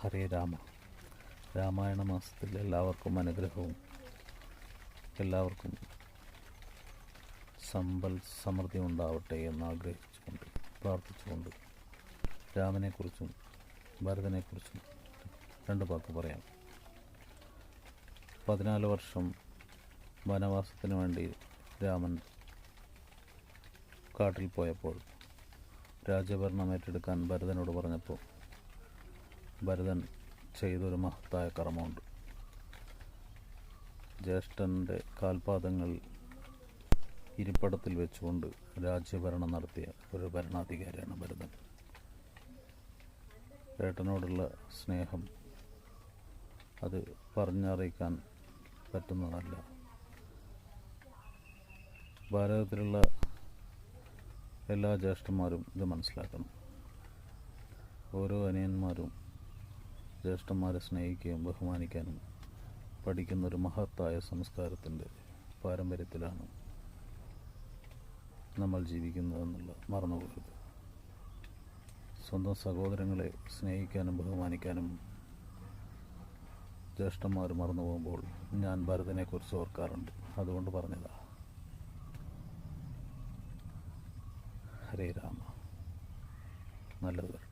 ഹരേ രാമ. രാമായണ മാസത്തിൽ എല്ലാവർക്കും അനുഗ്രഹവും എല്ലാവർക്കും സമ്പൽ സമൃദ്ധി ഉണ്ടാവട്ടെ എന്ന് ആഗ്രഹിച്ചുകൊണ്ട് പ്രാർത്ഥിച്ചുകൊണ്ട് രാമനെക്കുറിച്ചും ഭരതനെക്കുറിച്ചും രണ്ട് വാക്ക് പറയാം. 14 വർഷം വനവാസത്തിന് വേണ്ടി രാമൻ കാട്ടിൽ പോയപ്പോൾ രാജ്യഭരണം ഏറ്റെടുക്കാൻ ഭരതനോട് പറഞ്ഞപ്പോൾ ഭരതൻ ചെയ്തൊരു മഹത്തായ കർമ്മമുണ്ട്. ജ്യേഷ്ഠൻ്റെ കാൽപാദങ്ങൾ ഇരിപ്പിടത്തിൽ വെച്ചുകൊണ്ട് രാജ്യഭരണം നടത്തിയ ഒരു ഭരണാധികാരിയാണ് ഭരതൻ. ഏട്ടനോടുള്ള സ്നേഹം അത് പറഞ്ഞറിയിക്കാൻ പറ്റുന്നതല്ല. ഭാരതത്തിലുള്ള എല്ലാ ജ്യേഷ്ഠന്മാരും ഇത് മനസ്സിലാക്കണം. ഓരോ അനിയന്മാരും ജ്യേഷ്ഠന്മാരെ സ്നേഹിക്കുകയും ബഹുമാനിക്കാനും പഠിക്കുന്നൊരു മഹത്തായ സംസ്കാരത്തിൻ്റെ പാരമ്പര്യത്തിലാണ് നമ്മൾ ജീവിക്കുന്നതെന്നുള്ള മറന്നുപോകരുത്. സ്വന്തം സഹോദരങ്ങളെ സ്നേഹിക്കാനും ബഹുമാനിക്കാനും ജ്യേഷ്ഠന്മാർ മറന്നു പോകുമ്പോൾ ഞാൻ ഭരതനെക്കുറിച്ച് ഓർക്കാറുണ്ട്. അതുകൊണ്ട് പറഞ്ഞതാ. ഹരേ രാമ. നല്ലത് വരട്ടെ.